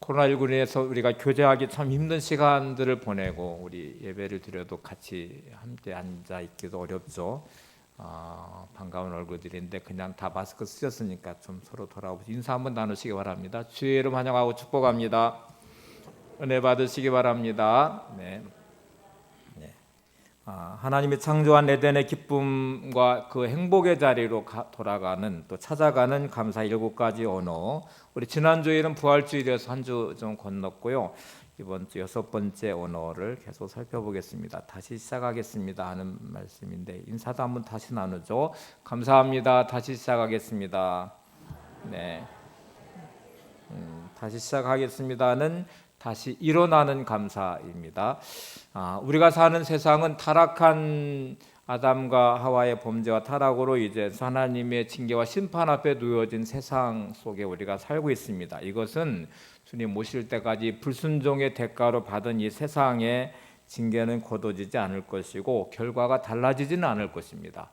코로나19로 인해서 우리가 교제하기 참 힘든 시간들을 보내고 우리 예배를 드려도 같이 함께 앉아 있기도 어렵죠. 반가운 얼굴들인데 그냥 다 마스크 쓰셨으니까 좀 서로 돌아보시 인사 한번 나누시기 바랍니다. 주의 이름 환영하고 축복합니다. 은혜 받으시기 바랍니다. 네. 하나님이 창조한 에덴의 기쁨과 그 행복의 자리로 돌아가는 또 찾아가는 감사 7가지 언어. 우리 지난주에는 부활주일에서 한 주 좀 건넜고요. 이번 주 6번째 언어를 계속 살펴보겠습니다. 다시 시작하겠습니다 하는 말씀인데 인사도 한번 다시 나누죠. 감사합니다. 다시 시작하겠습니다. 네. 다시 시작하겠습니다는 다시 일어나는 감사입니다. 우리가 사는 세상은 타락한 아담과 하와의 범죄와 타락으로 이제 하나님의 징계와 심판 앞에 놓여진 세상 속에 우리가 살고 있습니다. 이것은 주님 모실 때까지 불순종의 대가로 받은 이 세상의 징계는 거둬지지 않을 것이고 결과가 달라지지는 않을 것입니다.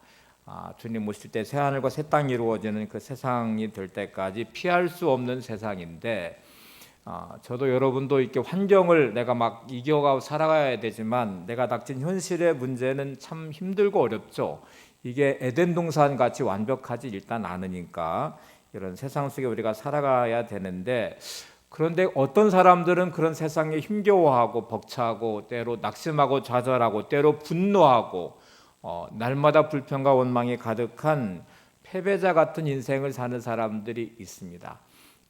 주님 모실 때 새하늘과 새 땅이 이루어지는 그 세상이 될 때까지 피할 수 없는 세상인데 저도 여러분도 이렇게 환경을 내가 막 이겨가고 살아가야 되지만 내가 닥친 현실의 문제는 참 힘들고 어렵죠. 이게 에덴 동산 같이 완벽하지 일단 않으니까 이런 세상 속에 우리가 살아가야 되는데 그런데 어떤 사람들은 그런 세상에 힘겨워하고 벅차고 때로 낙심하고 좌절하고 때로 분노하고 날마다 불평과 원망이 가득한 패배자 같은 인생을 사는 사람들이 있습니다.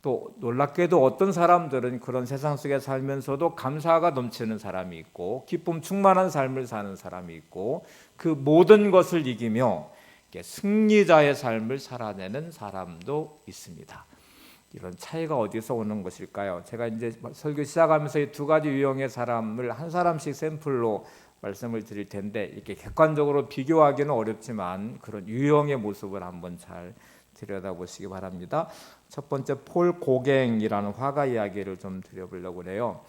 또 놀랍게도 어떤 사람들은 그런 세상 속에 살면서도 감사가 넘치는 사람이 있고 기쁨 충만한 삶을 사는 사람이 있고 그 모든 것을 이기며 승리자의 삶을 살아내는 사람도 있습니다. 이런 차이가 어디서 오는 것일까요? 제가 이제 설교 시작하면서 이 두 가지 유형의 사람을 한 사람씩 샘플로 말씀을 드릴 텐데 이렇게 객관적으로 비교하기는 어렵지만 그런 유형의 모습을 한번 잘 들여다보시기 바랍니다. 첫 번째 폴 고갱이라는 화가 이야기를 좀 드려보려고 해요.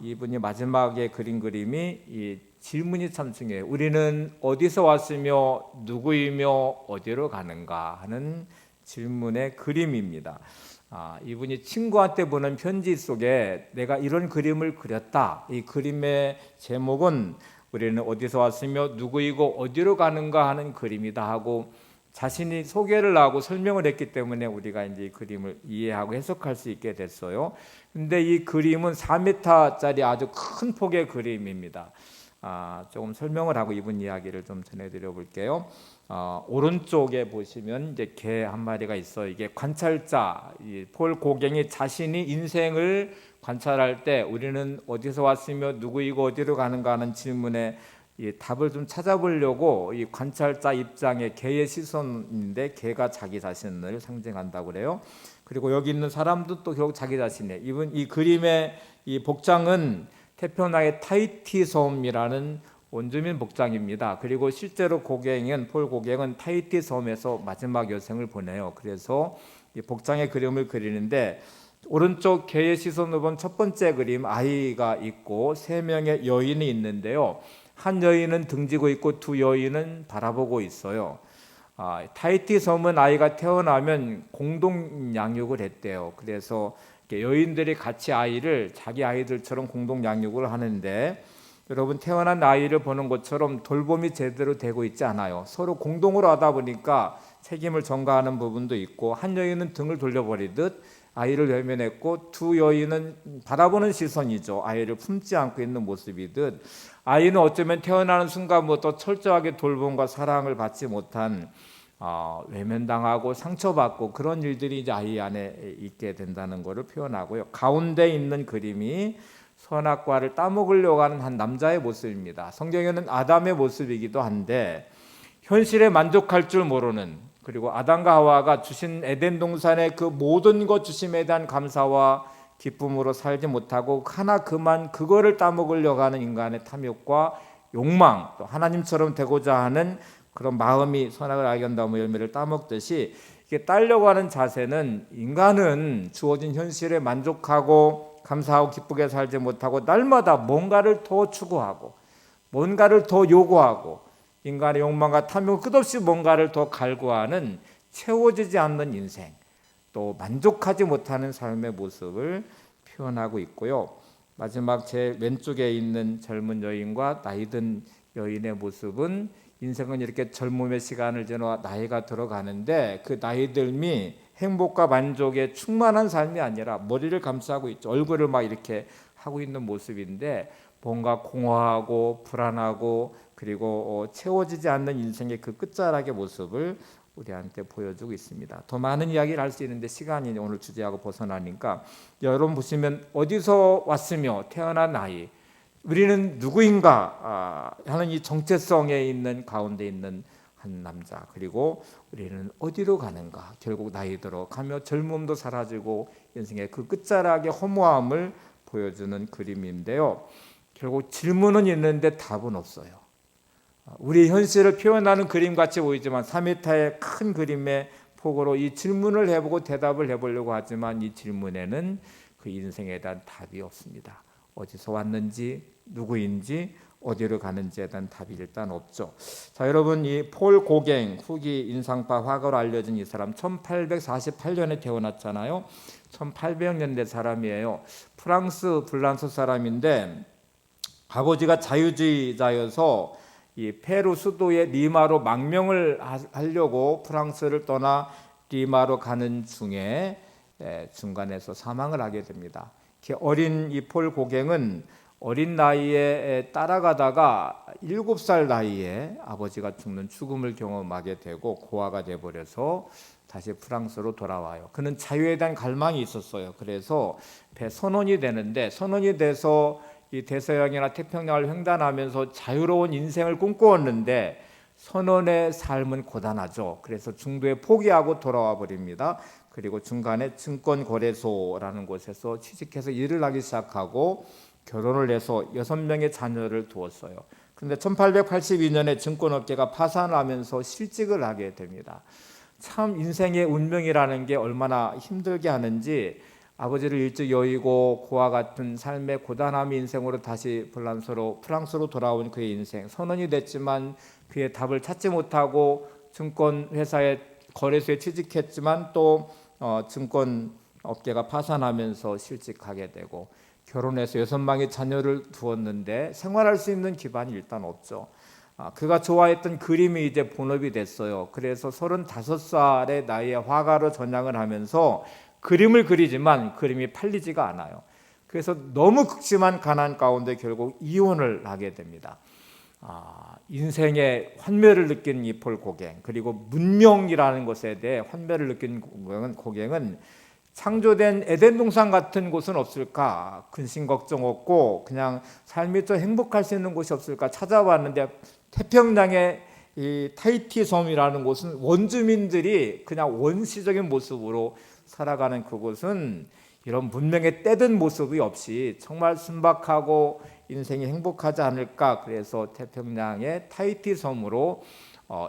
이분이 마지막에 그린 그림이 이 질문이 참 중요해요. 우리는 어디서 왔으며 누구이며 어디로 가는가 하는 질문의 그림입니다. 이분이 친구한테 보낸 편지 속에 내가 이런 그림을 그렸다. 이 그림의 제목은 우리는 어디서 왔으며 누구이고 어디로 가는가 하는 그림이다 하고 자신이 소개를 하고 설명을 했기 때문에 우리가 이제 이 그림을 이해하고 해석할 수 있게 됐어요. 근데 이 그림은 4m짜리 아주 큰 폭의 그림입니다. 조금 설명을 하고 이분 이야기를 좀 전해드려 볼게요. 오른쪽에 보시면 이제 개 한 마리가 있어. 이게 관찰자, 폴 고갱이 자신이 인생을 관찰할 때 우리는 어디서 왔으며 누구이고 어디로 가는가 하는 질문에 이 답을 좀 찾아보려고 이 관찰자 입장의 개의 시선인데 개가 자기 자신을 상징한다고 그래요. 그리고 여기 있는 사람도 또 결국 자기 자신이에요. 이분 이 그림의 이 복장은 태평양의 타히티 섬이라는 원주민 복장입니다. 그리고 실제로 폴 고갱은 타히티 섬에서 마지막 여생을 보내요. 그래서 이 복장의 그림을 그리는데 오른쪽 개의 시선으로 본 첫 번째 그림 아이가 있고 3명의 여인이 있는데요. 한 여인은 등지고 있고 두 여인은 바라보고 있어요. 타히티 섬은 아이가 태어나면 공동 양육을 했대요. 그래서 여인들이 같이 아이를 자기 아이들처럼 공동 양육을 하는데 여러분 태어난 아이를 보는 것처럼 돌봄이 제대로 되고 있지 않아요. 서로 공동으로 하다 보니까 책임을 전가하는 부분도 있고 한 여인은 등을 돌려버리듯 아이를 외면했고 두 여인은 바라보는 시선이죠. 아이를 품지 않고 있는 모습이듯 아이는 어쩌면 태어나는 순간부터 철저하게 돌봄과 사랑을 받지 못한 외면당하고 상처받고 그런 일들이 이제 아이 안에 있게 된다는 것을 표현하고요. 가운데 있는 그림이 선악과를 따먹으려고 하는 한 남자의 모습입니다. 성경에는 아담의 모습이기도 한데 현실에 만족할 줄 모르는 그리고 아담과 하와가 주신 에덴 동산의 그 모든 것 주심에 대한 감사와 기쁨으로 살지 못하고 하나 그만 그거를 따먹으려고 하는 인간의 탐욕과 욕망 또 하나님처럼 되고자 하는 그런 마음이 선악을 알게 한 다음에 열매를 따먹듯이 이게 따려고 하는 자세는 인간은 주어진 현실에 만족하고 감사하고 기쁘게 살지 못하고 날마다 뭔가를 더 추구하고 뭔가를 더 요구하고 인간의 욕망과 탐욕 끝없이 뭔가를 더 갈구하는 채워지지 않는 인생 또 만족하지 못하는 삶의 모습을 표현하고 있고요. 마지막 제 왼쪽에 있는 젊은 여인과 나이든 여인의 모습은 인생은 이렇게 젊음의 시간을 지나 나이가 들어가는데 그 나이 들미 행복과 만족에 충만한 삶이 아니라 머리를 감싸고 있죠. 얼굴을 막 이렇게 하고 있는 모습인데 뭔가 공허하고 불안하고 그리고 채워지지 않는 인생의 그 끝자락의 모습을 우리한테 보여주고 있습니다. 더 많은 이야기를 할 수 있는데 시간이 오늘 주제하고 벗어나니까 여러분 보시면 어디서 왔으며 태어난 나이 우리는 누구인가 하는 이 정체성에 있는 가운데 있는 한 남자 그리고 우리는 어디로 가는가 결국 나이 들어 가며 젊음도 사라지고 인생의 그 끝자락의 허무함을 보여주는 그림인데요. 결국 질문은 있는데 답은 없어요. 우리 현실을 표현하는 그림 같이 보이지만 3m의 큰 그림의 폭으로 이 질문을 해보고 대답을 해보려고 하지만 이 질문에는 그 인생에 대한 답이 없습니다. 어디서 왔는지 누구인지 어디로 가는지에 대한 답이 일단 없죠. 자, 여러분 이 폴 고갱 후기 인상파 화가로 알려진 이 사람 1848년에 태어났잖아요. 1800년대 사람이에요. 프랑스 불란서 사람인데 아버지가 자유주의자여서 이 페루 수도의 리마로 망명을 하려고 프랑스를 떠나 리마로 가는 중에 중간에서 사망을 하게 됩니다. 어린 이 폴 고갱은 어린 나이에 따라가다가 7살 나이에 아버지가 죽음을 경험하게 되고 고아가 돼버려서 다시 프랑스로 돌아와요. 그는 자유에 대한 갈망이 있었어요. 그래서 선원이 되는데 선원이 돼서 이 대서양이나 태평양을 횡단하면서 자유로운 인생을 꿈꾸었는데 선원의 삶은 고단하죠. 그래서 중도에 포기하고 돌아와 버립니다. 그리고 중간에 증권거래소라는 곳에서 취직해서 일을 하기 시작하고 결혼을 해서 6명의 자녀를 두었어요. 그런데 1882년에 증권업계가 파산하면서 실직을 하게 됩니다. 참 인생의 운명이라는 게 얼마나 힘들게 하는지 아버지를 일찍 여의고 고아 같은 삶의 고단함 인생으로 다시 프랑스로 돌아온 그의 인생. 선원이 됐지만 그의 답을 찾지 못하고 증권회사의 거래소에 취직했지만 또 증권 업계가 파산하면서 실직하게 되고 결혼해서 6명의 자녀를 두었는데 생활할 수 있는 기반이 일단 없죠. 그가 좋아했던 그림이 이제 본업이 됐어요. 그래서 35살의 나이에 화가로 전향을 하면서 그림을 그리지만 그림이 팔리지가 않아요. 그래서 너무 극심한 가난 가운데 결국 이혼을 하게 됩니다. 인생의 환멸을 느낀 이 폴 고갱 그리고 문명이라는 것에 대해 환멸을 느낀 고갱은 창조된 에덴 동산 같은 곳은 없을까 근심 걱정 없고 그냥 삶이 좀 행복할 수 있는 곳이 없을까 찾아봤는데 태평양의 이 타히티 섬이라는 곳은 원주민들이 그냥 원시적인 모습으로 살아가는 그곳은 이런 문명의 때든 모습이 없이 정말 순박하고 인생이 행복하지 않을까. 그래서 태평양의 타히티 섬으로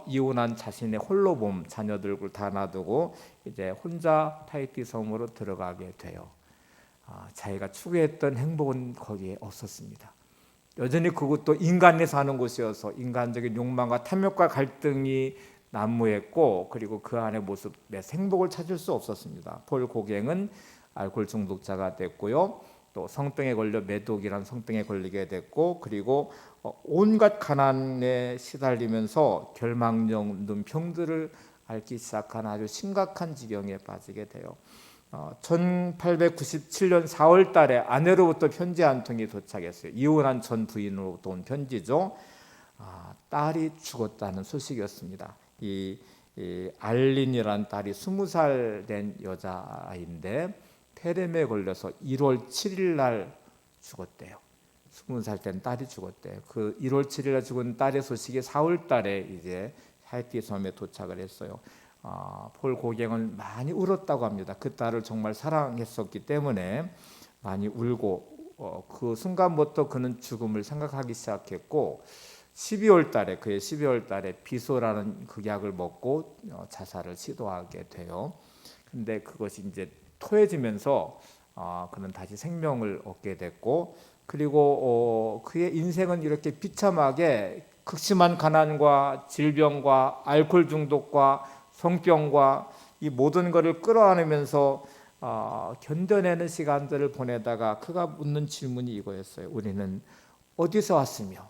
이혼한 자신의 홀로몸 자녀들을 다 놔두고 이제 혼자 타히티 섬으로 들어가게 돼요. 자기가 추구했던 행복은 거기에 없었습니다. 여전히 그것도 인간이 사는 곳이어서 인간적인 욕망과 탐욕과 갈등이 난무했고 그리고 그 안의 모습에 행복을 찾을 수 없었습니다. 폴 고갱은 알코올 중독자가 됐고요. 또 성병에 걸려 매독이란 성병에 걸리게 됐고 그리고 온갖 가난에 시달리면서 결막염 병들을 앓기 시작한 아주 심각한 지경에 빠지게 돼요. 1897년 4월 달에 아내로부터 편지 한 통이 도착했어요. 이혼한 전 부인으로부터 온 편지죠. 딸이 죽었다는 소식이었습니다. 이 알린이라는 딸이 20살 된 여자아이인데 폐렴에 걸려서 1월 7일 날 죽었대요. 20살 된 딸이 죽었대요. 그 1월 7일 날 죽은 딸의 소식이 4월 달에 이제 하이티 섬에 도착을 했어요. 폴 고갱은 많이 울었다고 합니다. 그 딸을 정말 사랑했었기 때문에 많이 울고 그 순간부터 그는 죽음을 생각하기 시작했고 12월 달에 비소라는 극약을 먹고 자살을 시도하게 돼요. 근데 그것이 이제 토해지면서 그는 다시 생명을 얻게 됐고 그리고 그의 인생은 이렇게 비참하게 극심한 가난과 질병과 알코올 중독과 성병과 이 모든 것을 끌어안으면서 견뎌내는 시간들을 보내다가 그가 묻는 질문이 이거였어요. 우리는 어디서 왔으며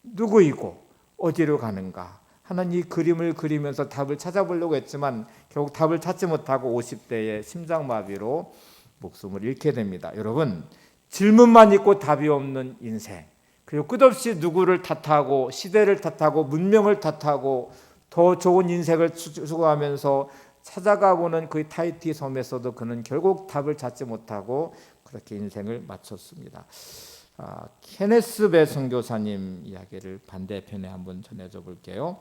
누구이고 어디로 가는가 하는 이 그림을 그리면서 답을 찾아보려고 했지만 결국 답을 찾지 못하고 50대에 심장마비로 목숨을 잃게 됩니다. 여러분, 질문만 있고 답이 없는 인생, 그리고 끝없이 누구를 탓하고 시대를 탓하고 문명을 탓하고 더 좋은 인생을 추구하면서 찾아가 보는 그 타히티 섬에서도 그는 결국 답을 찾지 못하고 그렇게 인생을 마쳤습니다. 케네스 배 선교사님 이야기를 반대편에 한번 전해줘 볼게요.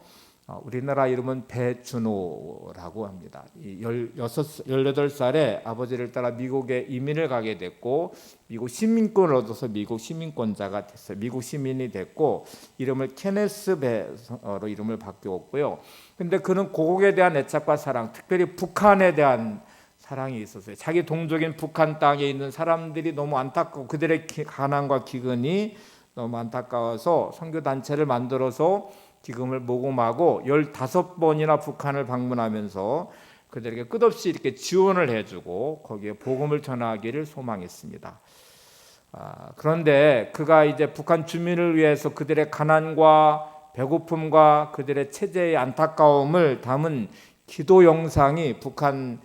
우리나라 이름은 배준호라고 합니다. 18살에 아버지를 따라 미국에 이민을 가게 됐고 미국 시민권을 얻어서 미국 시민권자가 됐어요. 미국 시민이 됐고 이름을 케네스 배로 이름을 바뀌었고요. 근데 그는 고국에 대한 애착과 사랑, 특별히 북한에 대한 사랑이 있었어요. 자기 동족인 북한 땅에 있는 사람들이 너무 안타깝고 그들의 가난과 기근이 너무 안타까워서 선교단체를 만들어서 기금을 모금하고 15번이나 북한을 방문하면서 그들에게 끝없이 이렇게 지원을 해주고 거기에 복음을 전하기를 소망했습니다. 그런데 그가 이제 북한 주민을 위해서 그들의 가난과 배고픔과 그들의 체제의 안타까움을 담은 기도 영상이 북한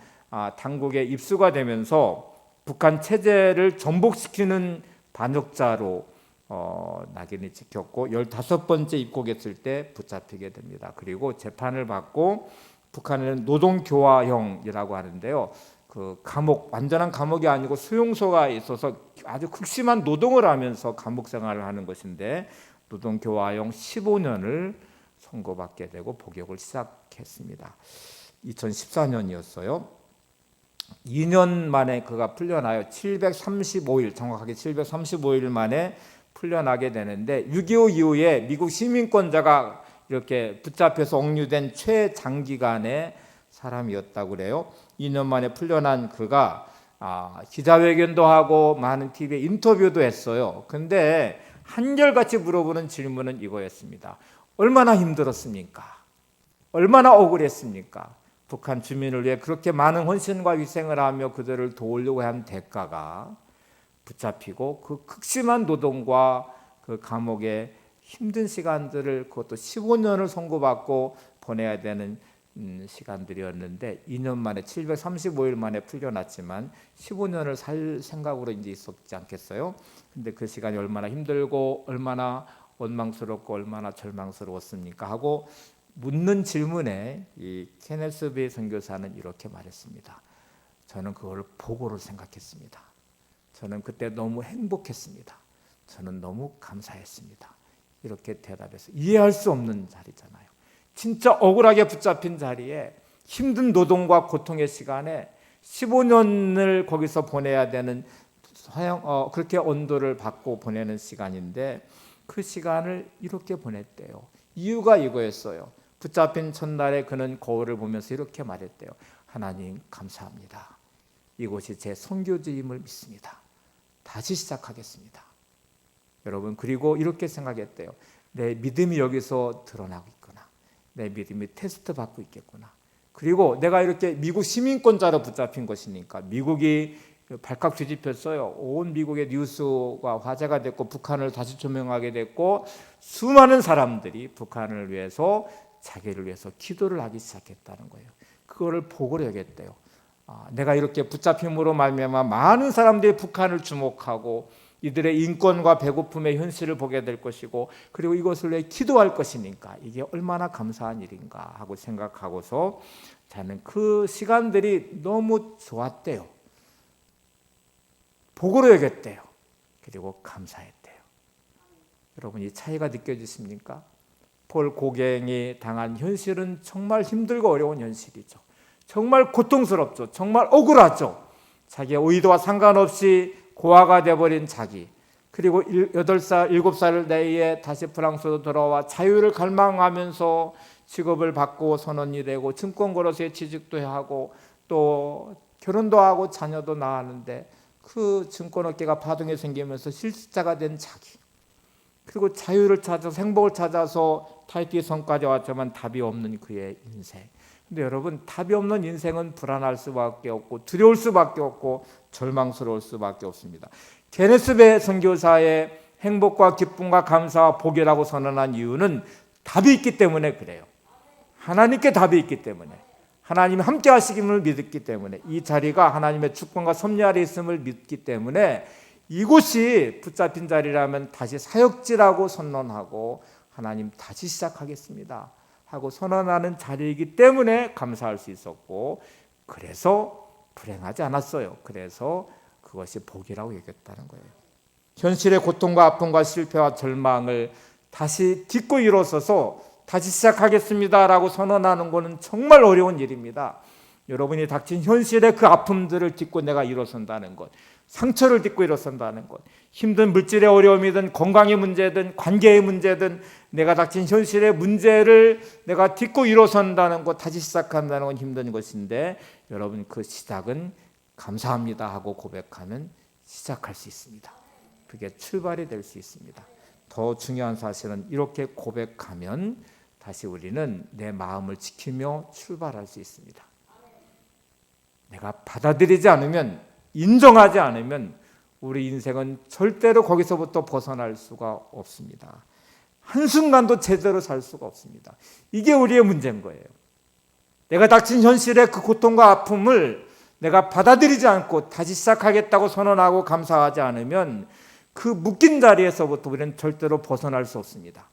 당국에 입수가 되면서 북한 체제를 전복시키는 반역자로 낙인이 찍혔고 15번째 입국했을 때 붙잡히게 됩니다. 그리고 재판을 받고 북한에는 노동교화형이라고 하는데요. 그 감옥, 완전한 감옥이 아니고 수용소가 있어서 아주 극심한 노동을 하면서 감옥 생활을 하는 것인데 노동교화형 15년을 선고받게 되고 복역을 시작했습니다. 2014년이었어요. 2년 만에 그가 풀려나요. 735일, 정확하게 735일 만에 풀려나게 되는데 6.25 이후에 미국 시민권자가 이렇게 붙잡혀서 억류된 최장기간의 사람이었다고 그래요. 2년 만에 풀려난 그가 기자회견도 하고 많은 TV에 인터뷰도 했어요. 근데 한결같이 물어보는 질문은 이거였습니다. 얼마나 힘들었습니까? 얼마나 억울했습니까? 북한 주민을 위해 그렇게 많은 헌신과 희생을 하며 그들을 도우려고 한 대가가 붙잡히고 그 극심한 노동과 그 감옥의 힘든 시간들을 그것도 15년을 선고받고 보내야 되는 시간들이었는데 2년 만에 735일 만에 풀려났지만 15년을 살 생각으로 이제 있었지 않겠어요? 근데 그 시간이 얼마나 힘들고 얼마나 원망스럽고 얼마나 절망스러웠습니까? 하고 묻는 질문에 이 케네스 비 선교사는 이렇게 말했습니다. 저는 그걸 복으로 생각했습니다. 저는 그때 너무 행복했습니다. 저는 너무 감사했습니다. 이렇게 대답해서 이해할 수 없는 자리잖아요. 진짜 억울하게 붙잡힌 자리에 힘든 노동과 고통의 시간에 15년을 거기서 보내야 되는 그렇게 언도를 받고 보내는 시간인데 그 시간을 이렇게 보냈대요. 이유가 이거였어요. 붙잡힌 첫날에 그는 거울을 보면서 이렇게 말했대요. 하나님 감사합니다. 이곳이 제 선교지임을 믿습니다. 다시 시작하겠습니다. 여러분, 그리고 이렇게 생각했대요. 내 믿음이 여기서 드러나고 있구나. 내 믿음이 테스트 받고 있겠구나. 그리고 내가 이렇게 미국 시민권자로 붙잡힌 것이니까 미국이 발칵 뒤집혔어요. 온 미국의 뉴스가 화제가 됐고 북한을 다시 조명하게 됐고 수많은 사람들이 북한을 위해서 자기를 위해서 기도를 하기 시작했다는 거예요. 그거를 복으로 여겼대요. 내가 이렇게 붙잡힘으로 말미암아 많은 사람들이 북한을 주목하고 이들의 인권과 배고픔의 현실을 보게 될 것이고 그리고 이것을 위해 기도할 것이니까 이게 얼마나 감사한 일인가 하고 생각하고서 저는 그 시간들이 너무 좋았대요. 복으로 여겼대요. 그리고 감사했대요. 여러분, 이 차이가 느껴지십니까? 폴 고갱이 당한 현실은 정말 힘들고 어려운 현실이죠. 정말 고통스럽죠. 정말 억울하죠. 자기의 의도와 상관없이 고아가 되어버린 자기, 그리고 8살, 7살 나이에 다시 프랑스로 돌아와 자유를 갈망하면서 직업을 받고 선원이 되고 증권거래소에 취직도 하고 또 결혼도 하고 자녀도 낳았는데 그 증권업계가 파동이 생기면서 실직자가 된 자기, 그리고 자유를 찾아서 행복을 찾아서 타히티 섬까지 왔지만 답이 없는 그의 인생. 근데 여러분, 답이 없는 인생은 불안할 수밖에 없고 두려울 수밖에 없고 절망스러울 수밖에 없습니다. 케네스 베 선교사의 행복과 기쁨과 감사와 복이라고 선언한 이유는 답이 있기 때문에 그래요. 하나님께 답이 있기 때문에, 하나님이 함께 하시김을 믿었기 때문에, 이 자리가 하나님의 주권과 섭리 아래 있음을 믿기 때문에 이곳이 붙잡힌 자리라면 다시 사역지라고 선언하고 하나님 다시 시작하겠습니다 하고 선언하는 자리이기 때문에 감사할 수 있었고, 그래서 불행하지 않았어요. 그래서 그것이 복이라고 여겼다는 거예요. 현실의 고통과 아픔과 실패와 절망을 다시 딛고 일어서서 다시 시작하겠습니다라고 선언하는 것은 정말 어려운 일입니다. 여러분이 닥친 현실의 그 아픔들을 딛고 내가 일어선다는 것, 상처를 딛고 일어선다는 것, 힘든 물질의 어려움이든 건강의 문제든 관계의 문제든 내가 닥친 현실의 문제를 내가 딛고 일어선다는 것, 다시 시작한다는 건 힘든 것인데, 여러분 그 시작은 감사합니다 하고 고백하면 시작할 수 있습니다. 그게 출발이 될 수 있습니다. 더 중요한 사실은 이렇게 고백하면 다시 우리는 내 마음을 지키며 출발할 수 있습니다. 내가 받아들이지 않으면, 인정하지 않으면 우리 인생은 절대로 거기서부터 벗어날 수가 없습니다. 한순간도 제대로 살 수가 없습니다. 이게 우리의 문제인 거예요. 내가 닥친 현실의 그 고통과 아픔을 내가 받아들이지 않고 다시 시작하겠다고 선언하고 감사하지 않으면 그 묶인 자리에서부터 우리는 절대로 벗어날 수 없습니다.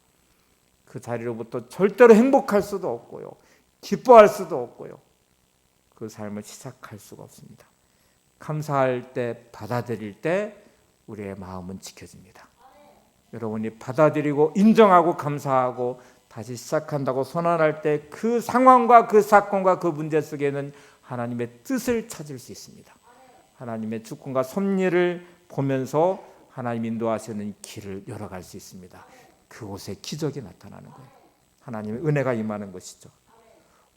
그 자리로부터 절대로 행복할 수도 없고요, 기뻐할 수도 없고요, 그 삶을 시작할 수가 없습니다. 감사할 때, 받아들일 때 우리의 마음은 지켜집니다. 여러분이 받아들이고 인정하고 감사하고 다시 시작한다고 선언할 때 그 상황과 그 사건과 그 문제 속에는 하나님의 뜻을 찾을 수 있습니다. 하나님의 주권과 섭리를 보면서 하나님 인도하시는 길을 열어갈 수 있습니다. 그곳에 기적이 나타나는 거예요. 하나님의 은혜가 임하는 것이죠.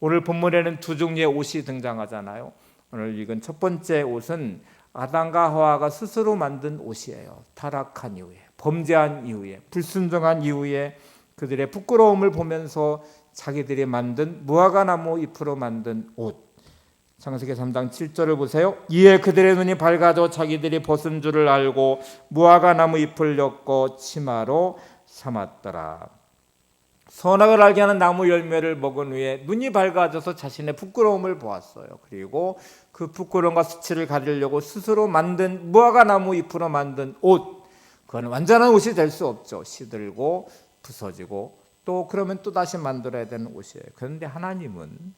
오늘 본문에는 두 종류의 옷이 등장하잖아요. 오늘 읽은 첫 번째 옷은 아담과 하와가 스스로 만든 옷이에요. 타락한 이후에, 범죄한 이후에, 불순종한 이후에 그들의 부끄러움을 보면서 자기들이 만든 무화과나무 잎으로 만든 옷. 창세기 3장 7절을 보세요. 이에 그들의 눈이 밝아져 자기들이 벗은 줄을 알고 무화과나무 잎을 엮어 치마로 삼았더라. 선악을 알게 하는 나무 열매를 먹은 후에 눈이 밝아져서 자신의 부끄러움을 보았어요. 그리고 그 부끄러움과 수치를 가리려고 스스로 만든 무화과나무 잎으로 만든 옷, 그건 완전한 옷이 될 수 없죠. 시들고 부서지고 또 그러면 또 다시 만들어야 되는 옷이에요. 그런데 하나님은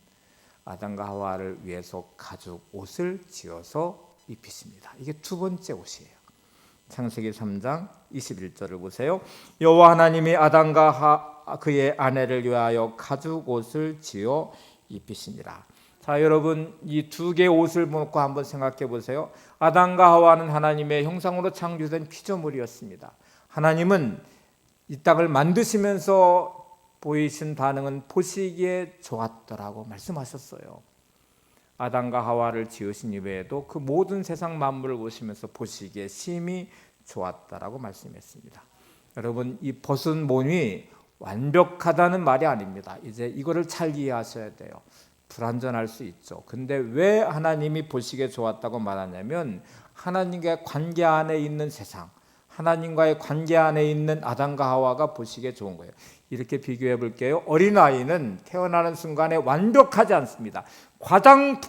아담과 하와를 위해서 가죽 옷을 지어서 입히십니다. 이게 두 번째 옷이에요. 창세기 3장 21절을 보세요. 여호와 하나님이 아담과 그의 아내를 위하여 가죽 옷을 지어 입히시니라. 자, 여러분 이 두 개의 옷을 놓고 한번 생각해 보세요. 아담과 하와는 하나님의 형상으로 창조된 피조물이었습니다. 하나님은 이 땅을 만드시면서 보이신 반응은 보시기에 좋았더라고 말씀하셨어요. 아담과 하와를 지으신 이외에도 그 모든 세상 만물을 보시면서 보시기에 심히 좋았다라고 말씀했습니다. 여러분 이 벗은 몸이 완벽하다는 말이 아닙니다. 이제 이거를 잘 이해하셔야 돼요. 불완전할 수 있죠. 근데 왜 하나님이 보시기에 좋았다고 말하냐면 하나님과의 관계 안에 있는 세상, 하나님과의 관계 안에 있는 아담과 하와가 보시기에 좋은 거예요. 이렇게 비교해 볼게요. 어린아이는 태어나는 순간에 완벽하지 않습니다. 가장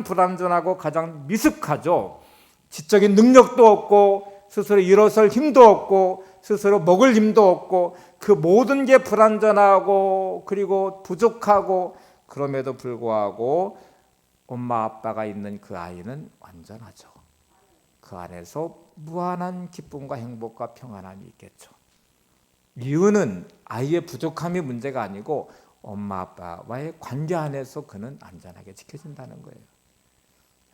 불완전하고 가장 미숙하죠. 지적인 능력도 없고 스스로 일어설 힘도 없고 스스로 먹을 힘도 없고 그 모든 게 불완전하고 그리고 부족하고 그럼에도 불구하고 엄마 아빠가 있는 그 아이는 완전하죠. 그 안에서 무한한 기쁨과 행복과 평안함이 있겠죠. 이유는 아이의 부족함이 문제가 아니고 엄마 아빠와의 관계 안에서 그는 안전하게 지켜진다는 거예요.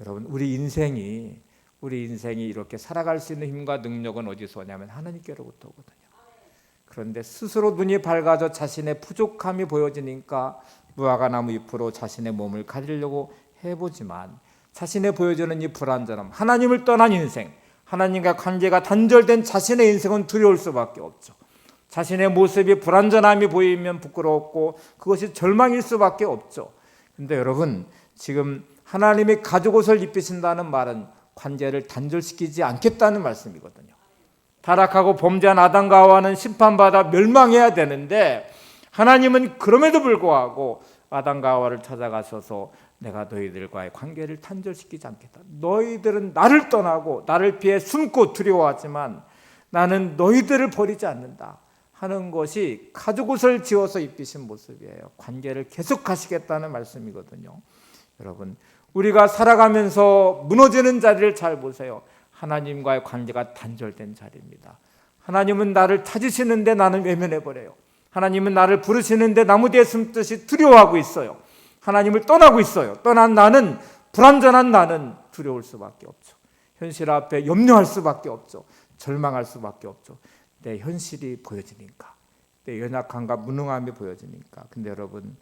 여러분 우리 인생이 이렇게 살아갈 수 있는 힘과 능력은 어디서 오냐면 하나님께로부터 오거든요. 그런데 스스로 눈이 밝아져 자신의 부족함이 보여지니까 무화과나무 잎으로 자신의 몸을 가리려고 해보지만 자신의 보여지는 이 불완전함, 하나님을 떠난 인생, 하나님과 관계가 단절된 자신의 인생은 두려울 수밖에 없죠. 자신의 모습이 불완전함이 보이면 부끄럽고 그것이 절망일 수밖에 없죠. 근데 여러분, 지금 하나님이 가죽옷을 입히신다는 말은 관계를 단절시키지 않겠다는 말씀이거든요. 타락하고 범죄한 아담과 하와는 심판받아 멸망해야 되는데, 하나님은 그럼에도 불구하고 아담과 하와를 찾아가셔서 내가 너희들과의 관계를 단절시키지 않겠다. 너희들은 나를 떠나고 나를 피해 숨고 두려워하지만 나는 너희들을 버리지 않는다 하는 것이 가죽옷을 지어서 입히신 모습이에요. 관계를 계속하시겠다는 말씀이거든요. 여러분, 우리가 살아가면서 무너지는 자리를 잘 보세요. 하나님과의 관계가 단절된 자리입니다. 하나님은 나를 찾으시는데 나는 외면해버려요. 하나님은 나를 부르시는데 나무 뒤에 숨듯이 두려워하고 있어요. 하나님을 떠나고 있어요. 떠난 나는, 불완전한 나는 두려울 수밖에 없죠. 현실 앞에 염려할 수밖에 없죠. 절망할 수밖에 없죠. 내 현실이 보여지니까, 내 연약함과 무능함이 보여지니까. 근데 여러분,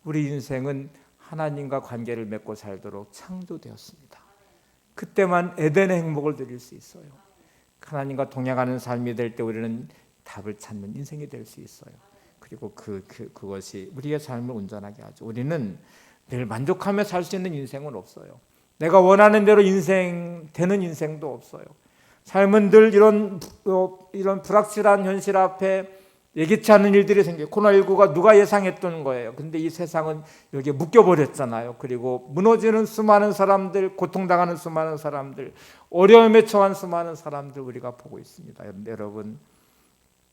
우리 인생은 하나님과 관계를 맺고 살도록 창조되었습니다. 그때만 에덴의 행복을 누릴 수 있어요. 하나님과 동행하는 삶이 될 때 우리는 답을 찾는 인생이 될 수 있어요. 그리고 그것이 우리의 삶을 온전하게 하죠. 우리는 늘 만족하며 살 수 있는 인생은 없어요. 내가 원하는 대로 되는 인생도 없어요. 삶은 늘 이런 불확실한 현실 앞에 예기치 않은 일들이 생겨요. 코로나19가 누가 예상했던 거예요. 근데 이 세상은 여기에 묶여버렸잖아요. 그리고 무너지는 수많은 사람들, 고통당하는 수많은 사람들, 어려움에 처한 수많은 사람들 우리가 보고 있습니다. 여러분,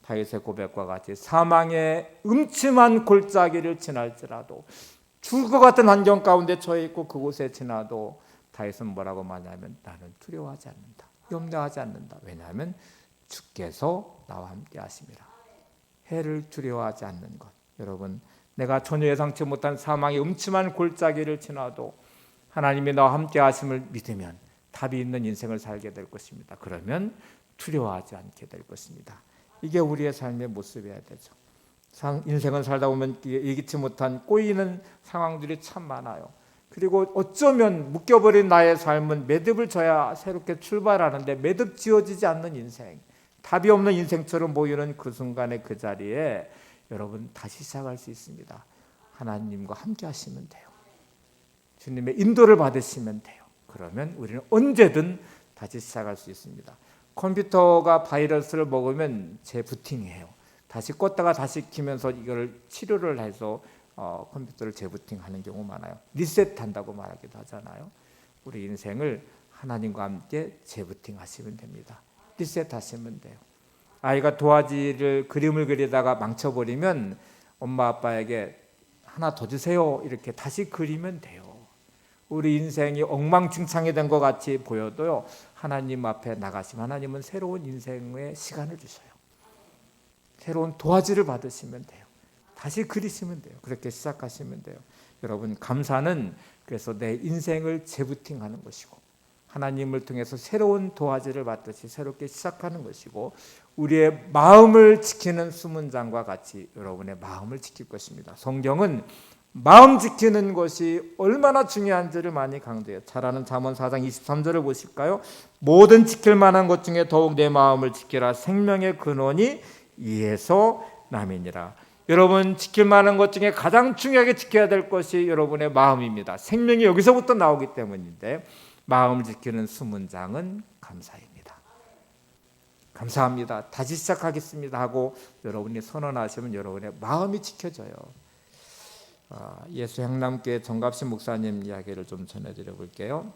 다윗의 고백과 같이 사망의 음침한 골짜기를 지날지라도, 죽을 것 같은 환경 가운데 처해 있고 그곳에 지나도 다윗은 뭐라고 말하냐면 나는 두려워하지 않는다, 염려하지 않는다. 왜냐하면 주께서 나와 함께 하심이라. 해를 두려워하지 않는 것. 여러분, 내가 전혀 예상치 못한 사망의 음침한 골짜기를 지나도 하나님이 나와 함께 하심을 믿으면 답이 있는 인생을 살게 될 것입니다. 그러면 두려워하지 않게 될 것입니다. 이게 우리의 삶의 모습이어야 되죠. 인생을 살다 보면 예기치 못한 꼬이는 상황들이 참 많아요. 그리고 어쩌면 묶여버린 나의 삶은 매듭을 져야 새롭게 출발하는데 매듭 지어지지 않는 인생, 답이 없는 인생처럼 보이는 그 순간에 그 자리에 여러분 다시 시작할 수 있습니다. 하나님과 함께 하시면 돼요. 주님의 인도를 받으시면 돼요. 그러면 우리는 언제든 다시 시작할 수 있습니다. 컴퓨터가 바이러스를 먹으면 재부팅해요. 다시 껐다가 다시 키면서 이걸 치료를 해서 컴퓨터를 재부팅하는 경우 많아요. 리셋한다고 말하기도 하잖아요. 우리 인생을 하나님과 함께 재부팅하시면 됩니다. 리셋하시면 돼요. 아이가 도화지를 그림을 그리다가 망쳐버리면 엄마 아빠에게 하나 더 주세요 이렇게 다시 그리면 돼요. 우리 인생이 엉망진창이 된 것 같이 보여도요, 하나님 앞에 나가시면 하나님은 새로운 인생의 시간을 주셔요. 새로운 도화지를 받으시면 돼요. 다시 그리시면 돼요. 그렇게 시작하시면 돼요. 여러분, 감사는 그래서 내 인생을 재부팅하는 것이고 하나님을 통해서 새로운 도화지를 받듯이 새롭게 시작하는 것이고, 우리의 마음을 지키는 수문장과 같이 여러분의 마음을 지킬 것입니다. 성경은 마음 지키는 것이 얼마나 중요한지를 많이 강조해요. 잘 아는 잠언 4장 23절을 보실까요? 모든 지킬 만한 것 중에 더욱 내 마음을 지키라. 생명의 근원이 이에서 남이니라. 여러분, 지킬 만한 것 중에 가장 중요하게 지켜야 될 것이 여러분의 마음입니다. 생명이 여기서부터 나오기 때문인데, 마음을 지키는 수문장은 감사입니다. 감사합니다. 다시 시작하겠습니다 하고 여러분이 선언하시면 여러분의 마음이 지켜져요. 예수 향남교회 정갑신 목사님 이야기를 좀 전해드려 볼게요.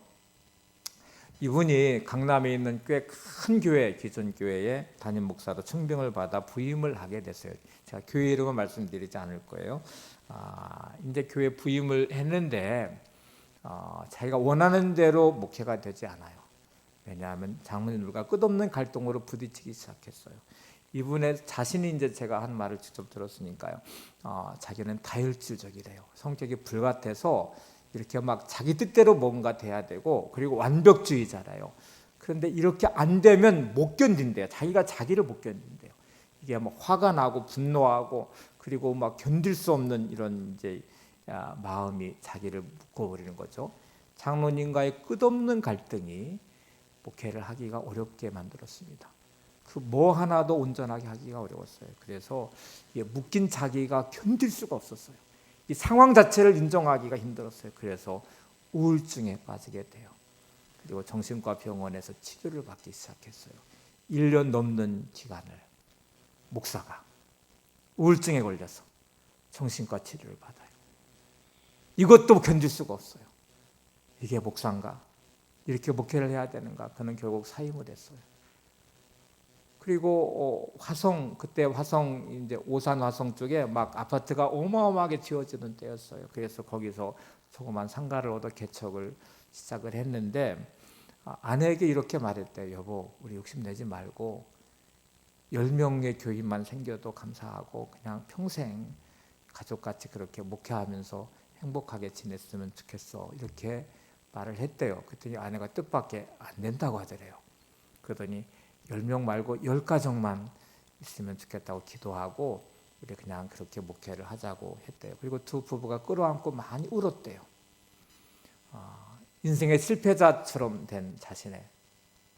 이분이 강남에 있는 꽤 큰 교회, 기존 교회에 담임 목사로 청빙을 받아 부임을 하게 됐어요. 제가 교회 이름은 말씀드리지 않을 거예요. 이제 교회 부임을 했는데 자기가 원하는 대로 목회가 되지 않아요. 왜냐하면 장로님들과 끝없는 갈등으로 부딪히기 시작했어요. 이분의 자신이 이제 제가 한 말을 직접 들었으니까요. 자기는 다혈질적이래요. 성격이 불같아서 이렇게 막 자기 뜻대로 뭔가 돼야 되고, 그리고 완벽주의자래요. 그런데 이렇게 안 되면 못 견딘대요. 자기가 자기를 못 견딘대요. 이게 막 화가 나고 분노하고, 그리고 막 견딜 수 없는 이런 이제 마음이 자기를 묶어버리는 거죠. 장로님과의 끝없는 갈등이 목회를 하기가 어렵게 만들었습니다. 그 뭐 하나도 온전하게 하기가 어려웠어요. 그래서 이게 묶인 자기가 견딜 수가 없었어요. 이 상황 자체를 인정하기가 힘들었어요. 그래서 우울증에 빠지게 돼요. 그리고 정신과 병원에서 치료를 받기 시작했어요. 1년 넘는 기간을 목사가 우울증에 걸려서 정신과 치료를 받아요. 이것도 견딜 수가 없어요. 이게 목사인가? 이렇게 목회를 해야 되는가? 그는 결국 사임을 했어요. 그리고 그때 화성 이제 오산 화성 쪽에 막 아파트가 어마어마하게 지어지는 때였어요. 그래서 거기서 조그만 상가를 얻어 개척을 시작을 했는데 아내에게 이렇게 말했대요. 여보, 우리 욕심내지 말고 10명의 교인만 생겨도 감사하고 그냥 평생 가족같이 그렇게 목회하면서 행복하게 지냈으면 좋겠어. 이렇게 말을 했대요. 그랬더니 아내가 뜻밖의 안 된다고 하더래요. 그러더니 10명 말고 10가정만 있으면 좋겠다고 기도하고 우리 그냥 그렇게 목회를 하자고 했대요. 그리고 두 부부가 끌어안고 많이 울었대요. 인생의 실패자처럼 된 자신의,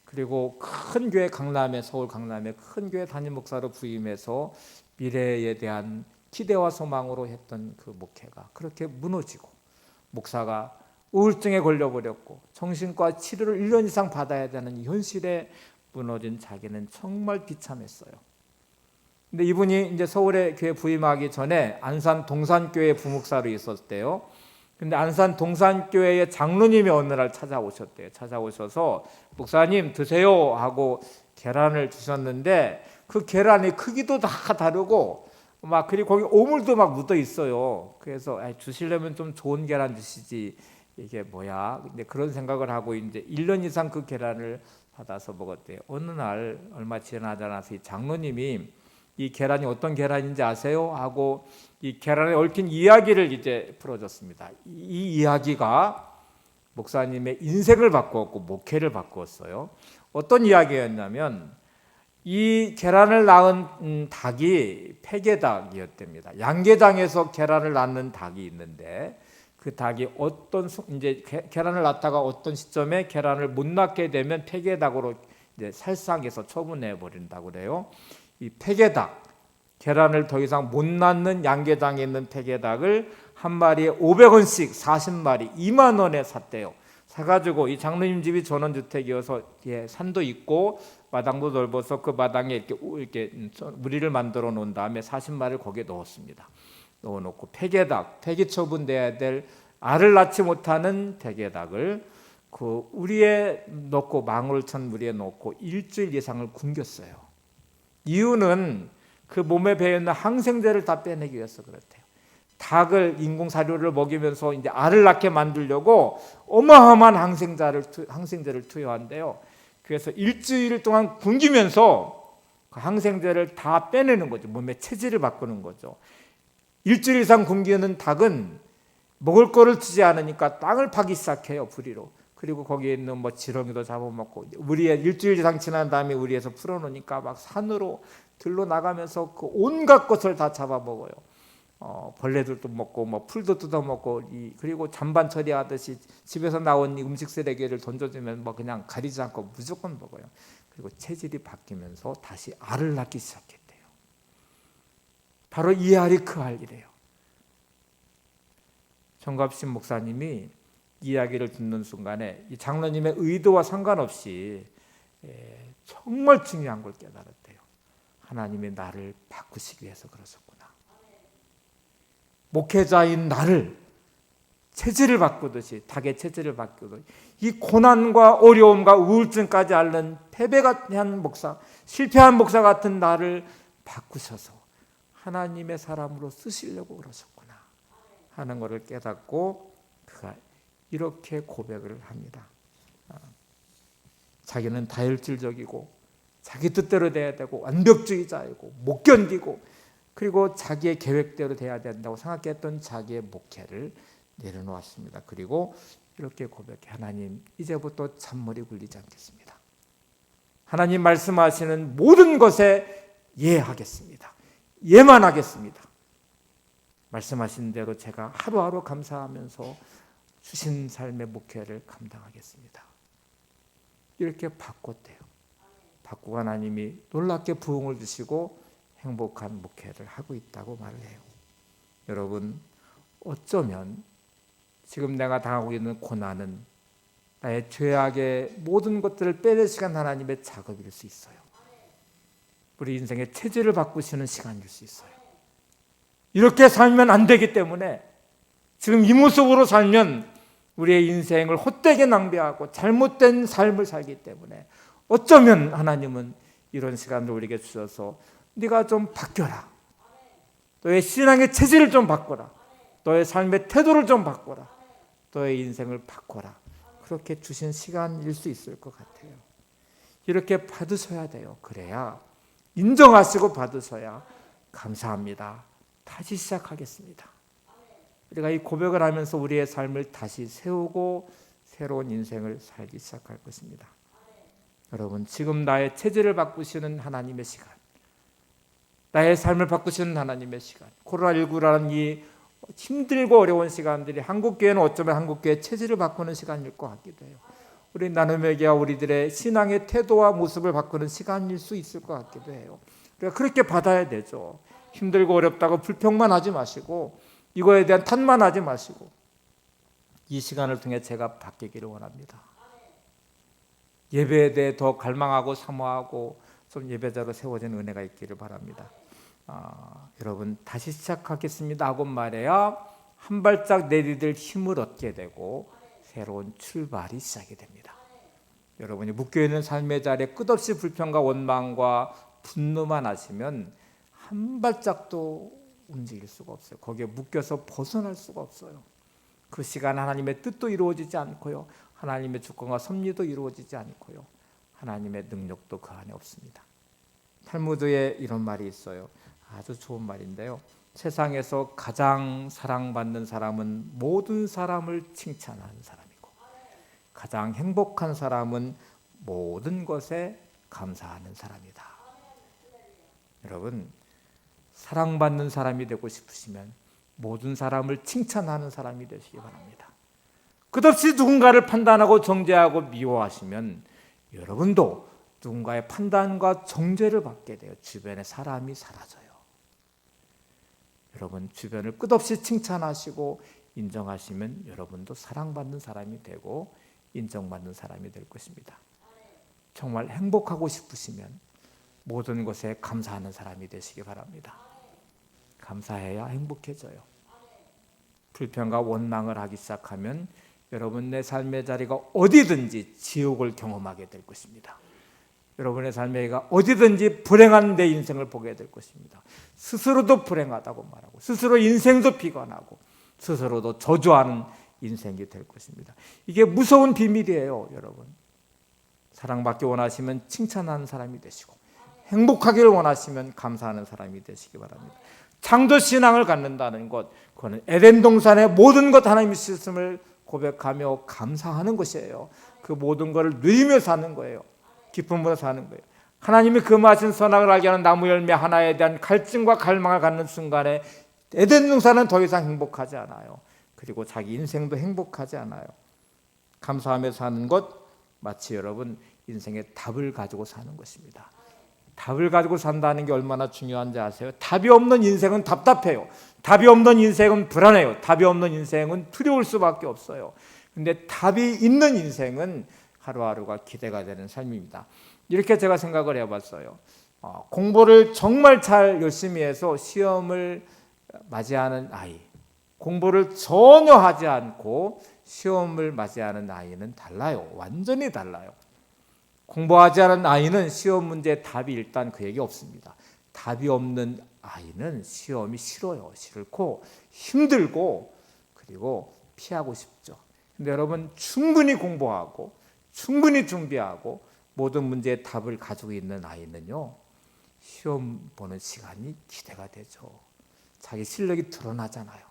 그리고 큰 교회 강남에, 서울 강남에 큰 교회 담임 목사로 부임해서 미래에 대한 기대와 소망으로 했던 그 목회가 그렇게 무너지고, 목사가 우울증에 걸려버렸고 정신과 치료를 1년 이상 받아야 되는 현실에 무너진 자기는 정말 비참했어요. 근데 이분이 이제 서울에 교회 부임하기 전에 안산 동산교회 부목사로 있었대요. 근데 안산 동산교회의 장로님이 어느 날 찾아오셨대요. 찾아오셔서 목사님 드세요 하고 계란을 주셨는데 그 계란의 크기도 다 다르고 막 그리고 거기 오물도 막 묻어 있어요. 그래서 주시려면 좀 좋은 계란 주시지 이게 뭐야? 근데 그런 생각을 하고 이제 1년 이상 그 계란을 받아서 먹었대요. 어느 날 얼마 지나지 않아서 이 장로님이 이 계란이 어떤 계란인지 아세요? 하고 이 계란에 얽힌 이야기를 이제 풀어줬습니다. 이 이야기가 목사님의 인생을 바꾸었고 목회를 바꾸었어요. 어떤 이야기였냐면 이 계란을 낳은 닭이 폐계닭이었답니다. 양계장에서 계란을 낳는 닭이 있는데 그 닭이 이제 계란을 낳다가 어떤 시점에 계란을 못 낳게 되면 폐계닭으로 이제 살상해서 처분해 버린다고 그래요. 이 폐계닭, 계란을 더 이상 못 낳는 양계장에 있는 폐계닭을 한 마리에 500원씩 40마리 2만 원에 샀대요. 사가지고 이 장로님 집이 전원주택이어서 산도 있고 마당도 넓어서 그 마당에 이렇게 무리를 만들어 놓은 다음에 40마리를 거기에 넣었습니다. 넣어놓고 폐기 처분돼야 될 알을 낳지 못하는 폐계닭을 그 우리에 넣고 망울천 무리에 넣고 일주일 이상을 굶겼어요. 이유는 그 몸에 배어있는 항생제를 다 빼내기 위해서 그렇대요. 닭을 인공사료를 먹이면서 이제 알을 낳게 만들려고 어마어마한 항생제를 투여한대요. 그래서 일주일 동안 굶기면서 그 항생제를 다 빼내는 거죠. 몸의 체질을 바꾸는 거죠. 일주일 이상 굶기는 닭은 먹을 거를 주지 않으니까 땅을 파기 시작해요. 부리로. 그리고 거기에 있는 뭐 지렁이도 잡아먹고 우리에 일주일 이상 지난 다음에 우리에서 풀어놓으니까 막 산으로 들러 나가면서 그 온갖 것을 다 잡아먹어요. 벌레들도 먹고 뭐 풀도 뜯어먹고 그리고 잔반 처리하듯이 집에서 나온 이 음식 쓰레기를 던져주면 뭐 그냥 가리지 않고 무조건 먹어요. 그리고 체질이 바뀌면서 다시 알을 낳기 시작했대요. 바로 이 알이 그 알이래요. 정갑신 목사님이 이야기를 듣는 순간에 이 장로님의 의도와 상관없이 정말 중요한 걸 깨달았대요. 하나님이 나를 바꾸시기 위해서 그러셨구나. 목회자인 나를 체질을 바꾸듯이 닭의 체질을 바꾸듯이 이 고난과 어려움과 우울증까지 앓는 패배한 목사, 실패한 목사 같은 나를 바꾸셔서 하나님의 사람으로 쓰시려고 그러셨구나 하는 것을 깨닫고 그가 이렇게 고백을 합니다. 자기는 다혈질적이고 자기 뜻대로 돼야 되고 완벽주의자이고 못 견디고 그리고 자기의 계획대로 돼야 된다고 생각했던 자기의 목회를 내려놓았습니다. 그리고 이렇게 고백해, 하나님 이제부터 잔머리 굴리지 않겠습니다. 하나님 말씀하시는 모든 것에 예하겠습니다. 예만 하겠습니다. 말씀하신 대로 제가 하루하루 감사하면서 주신 삶의 목회를 감당하겠습니다. 이렇게 바꿨대요. 바꾸고 하나님이 놀랍게 부흥을 주시고 행복한 목회를 하고 있다고 말을 해요. 여러분, 어쩌면 지금 내가 당하고 있는 고난은 나의 죄악의 모든 것들을 빼내시간 하나님의 작업일 수 있어요. 우리 인생의 체질을 바꾸시는 시간일 수 있어요. 이렇게 살면 안 되기 때문에 지금 이 모습으로 살면 우리의 인생을 헛되게 낭비하고 잘못된 삶을 살기 때문에 어쩌면 하나님은 이런 시간을 우리에게 주셔서 네가 좀 바뀌어라. 너의 신앙의 체질을 좀 바꿔라. 너의 삶의 태도를 좀 바꿔라. 너의 인생을 바꿔라. 그렇게 주신 시간일 수 있을 것 같아요. 이렇게 받으셔야 돼요. 그래야 인정하시고 받으셔야 감사합니다. 다시 시작하겠습니다. 우리가 이 고백을 하면서 우리의 삶을 다시 세우고 새로운 인생을 살기 시작할 것입니다. 여러분, 지금 나의 체질을 바꾸시는 하나님의 시간, 나의 삶을 바꾸시는 하나님의 시간, 코로나19라는 이 힘들고 어려운 시간들이 한국교회는 어쩌면 한국교회의 체질을 바꾸는 시간일 것 같기도 해요. 우리 나눔의 교회와 우리들의 신앙의 태도와 모습을 바꾸는 시간일 수 있을 것 같기도 해요. 우리가 그렇게 받아야 되죠. 힘들고 어렵다고 불평만 하지 마시고 이거에 대한 탓만 하지 마시고 이 시간을 통해 제가 바뀌기를 원합니다. 예배에 대해 더 갈망하고 사모하고 좀 예배자로 세워진 은혜가 있기를 바랍니다. 여러분 다시 시작하겠습니다 하고 말해야 한 발짝 내디딜 힘을 얻게 되고 새로운 출발이 시작이 됩니다. 여러분이 묶여있는 삶의 자리에 끝없이 불평과 원망과 분노만 하시면 한 발짝도 움직일 수가 없어요. 거기에 묶여서 벗어날 수가 없어요. 그 시간 하나님의 뜻도 이루어지지 않고요. 하나님의 주권과 섭리도 이루어지지 않고요. 하나님의 능력도 그 안에 없습니다. 탈무드에 이런 말이 있어요. 아주 좋은 말인데요. 세상에서 가장 사랑받는 사람은 모든 사람을 칭찬하는 사람이고 가장 행복한 사람은 모든 것에 감사하는 사람이다. 여러분, 사랑받는 사람이 되고 싶으시면 모든 사람을 칭찬하는 사람이 되시기 바랍니다. 끝없이 누군가를 판단하고 정죄하고 미워하시면 여러분도 누군가의 판단과 정죄를 받게 돼요. 주변에 사람이 사라져요. 여러분 주변을 끝없이 칭찬하시고 인정하시면 여러분도 사랑받는 사람이 되고 인정받는 사람이 될 것입니다. 정말 행복하고 싶으시면 모든 것에 감사하는 사람이 되시기 바랍니다. 감사해야 행복해져요. 불평과 원망을 하기 시작하면 여러분 내 삶의 자리가 어디든지 지옥을 경험하게 될 것입니다. 여러분의 삶에가 어디든지 불행한 내 인생을 보게 될 것입니다. 스스로도 불행하다고 말하고 스스로 인생도 비관하고 스스로도 저주하는 인생이 될 것입니다. 이게 무서운 비밀이에요. 여러분 사랑받기 원하시면 칭찬하는 사람이 되시고 행복하기를 원하시면 감사하는 사람이 되시기 바랍니다. 창조신앙을 갖는다는 것, 그거는 에덴 동산의 모든 것 하나님이 주셨음을 고백하며 감사하는 것이에요. 그 모든 것을 누리며 사는 거예요. 기쁨으로 사는 거예요. 하나님이 금하신 선악을 알게 하는 나무 열매 하나에 대한 갈증과 갈망을 갖는 순간에 에덴 동산은 더 이상 행복하지 않아요. 그리고 자기 인생도 행복하지 않아요. 감사하며 사는 것, 마치 여러분 인생의 답을 가지고 사는 것입니다. 답을 가지고 산다는 게 얼마나 중요한지 아세요? 답이 없는 인생은 답답해요. 답이 없는 인생은 불안해요. 답이 없는 인생은 두려울 수밖에 없어요. 근데 답이 있는 인생은 하루하루가 기대가 되는 삶입니다. 이렇게 제가 생각을 해봤어요. 공부를 정말 잘 열심히 해서 시험을 맞이하는 아이, 공부를 전혀 하지 않고 시험을 맞이하는 아이는 달라요. 완전히 달라요. 공부하지 않은 아이는 시험 문제의 답이 일단 그에게 없습니다. 답이 없는 아이는 시험이 싫어요. 싫고 힘들고 그리고 피하고 싶죠. 근데 여러분 충분히 공부하고 충분히 준비하고 모든 문제의 답을 가지고 있는 아이는요, 시험 보는 시간이 기대가 되죠. 자기 실력이 드러나잖아요.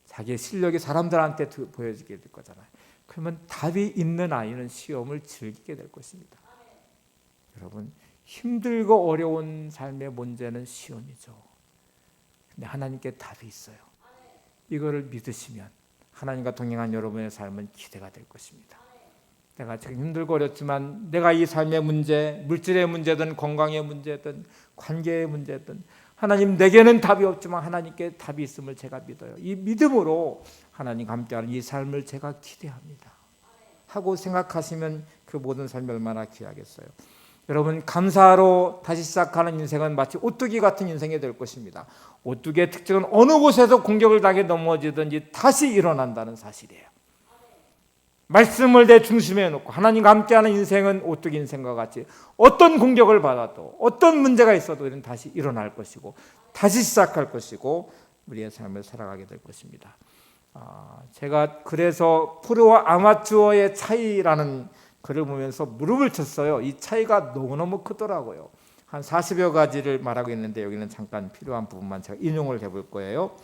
자기의 실력이 사람들한테 보여지게 될 거잖아요. 그러면 답이 있는 아이는 시험을 즐기게 될 것입니다. 여러분 힘들고 어려운 삶의 문제는 시험이죠. 근데 하나님께 답이 있어요. 이거를 믿으시면 하나님과 동행한 여러분의 삶은 기대가 될 것입니다. 내가 지금 힘들고 어렵지만 내가 이 삶의 문제, 물질의 문제든 건강의 문제든 관계의 문제든 하나님, 내게는 답이 없지만 하나님께 답이 있음을 제가 믿어요. 이 믿음으로 하나님과 함께하는 이 삶을 제가 기대합니다 하고 생각하시면 그 모든 삶이 얼마나 귀하겠어요. 여러분, 감사로 다시 시작하는 인생은 마치 오뚜기 같은 인생이 될 것입니다. 오뚜기의 특징은 어느 곳에서 공격을 당해 넘어지든지 다시 일어난다는 사실이에요. 말씀을 내 중심에 놓고 하나님과 함께하는 인생은 오뚜기 인생과 같이 어떤 공격을 받아도 어떤 문제가 있어도 우리는 다시 일어날 것이고 다시 시작할 것이고 우리의 삶을 살아가게 될 것입니다. 제가 그래서 프로와 아마추어의 차이라는 글을 보면서 무릎을 쳤어요. 이 차이가 너무너무 크더라고요. 한 40여 가지를 말하고 있는데 여기는 잠깐 필요한 부분만 제가 인용을 해볼 거예요.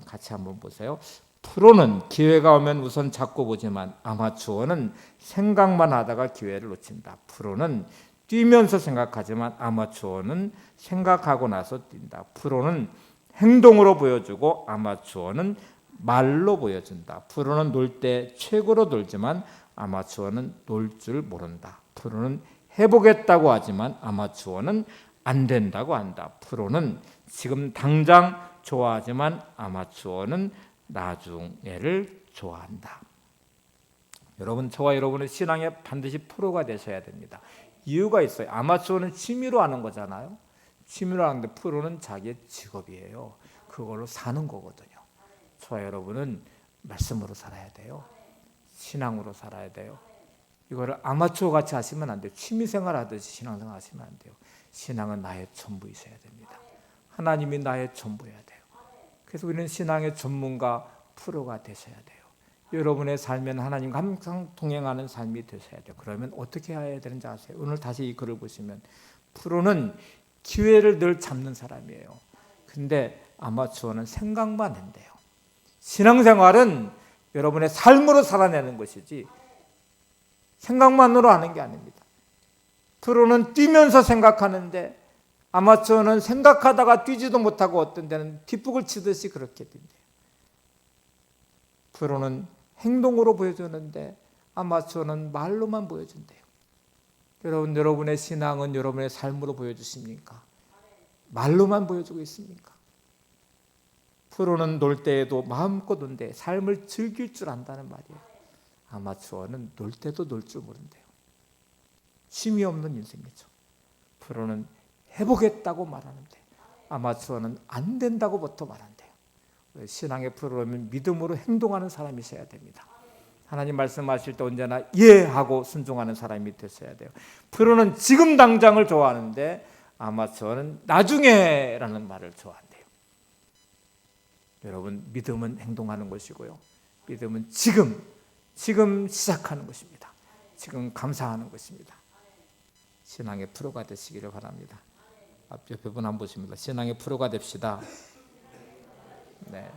같이 한번 보세요. 프로는 기회가 오면 우선 잡고 보지만 아마추어는 생각만 하다가 기회를 놓친다. 프로는 뛰면서 생각하지만 아마추어는 생각하고 나서 뛴다. 프로는 행동으로 보여주고 아마추어는 말로 보여준다. 프로는 놀 때 최고로 놀지만 아마추어는 놀 줄 모른다. 프로는 해보겠다고 하지만 아마추어는 안 된다고 한다. 프로는 지금 당장 좋아하지만 아마추어는 나중에를 좋아한다. 여러분, 저와 여러분은 신앙에 반드시 프로가 되셔야 됩니다. 이유가 있어요. 아마추어는 취미로 하는 거잖아요. 취미로 하는데 프로는 자기의 직업이에요. 그걸로 사는 거거든요. 저와 여러분은 말씀으로 살아야 돼요. 신앙으로 살아야 돼요. 이거를 아마추어 같이 하시면 안 돼요. 취미생활 하듯이 신앙생활 하시면 안 돼요. 신앙은 나의 전부이셔야 됩니다. 하나님이 나의 전부여야 돼요. 그래서 우리는 신앙의 전문가, 프로가 되셔야 돼요. 여러분의 삶에는 하나님과 항상 동행하는 삶이 되셔야 돼요. 그러면 어떻게 해야 되는지 아세요? 오늘 다시 이 글을 보시면 프로는 기회를 늘 잡는 사람이에요. 근데 아마추어는 생각만 한대요. 신앙생활은 여러분의 삶으로 살아내는 것이지 생각만으로 하는 게 아닙니다. 프로는 뛰면서 생각하는데 아마추어는 생각하다가 뛰지도 못하고 어떤 데는 뒷북을 치듯이 그렇게 뛴대요. 프로는 행동으로 보여주는데 아마추어는 말로만 보여준대요. 여러분의 신앙은 여러분의 삶으로 보여주십니까? 말로만 보여주고 있습니까? 프로는 놀 때에도 마음껏 논대 삶을 즐길 줄 안다는 말이에요. 아마추어는 놀 때도 놀 줄 모른대요. 쉼이 없는 인생이죠. 프로는 해보겠다고 말하는데 아마추어는 안 된다고부터 말한대요. 신앙의 프로라면 믿음으로 행동하는 사람이셔야 됩니다. 하나님 말씀하실 때 언제나 예 하고 순종하는 사람이 되셔야 돼요. 프로는 지금 당장을 좋아하는데 아마추어는 나중에라는 말을 좋아한대요. 여러분, 믿음은 행동하는 것이고요. 믿음은 지금 시작하는 것입니다. 지금 감사하는 것입니다. 신앙의 프로가 되시기를 바랍니다. 옆에 분 한번 보십니다. 신앙의 프로가 됩시다. 네.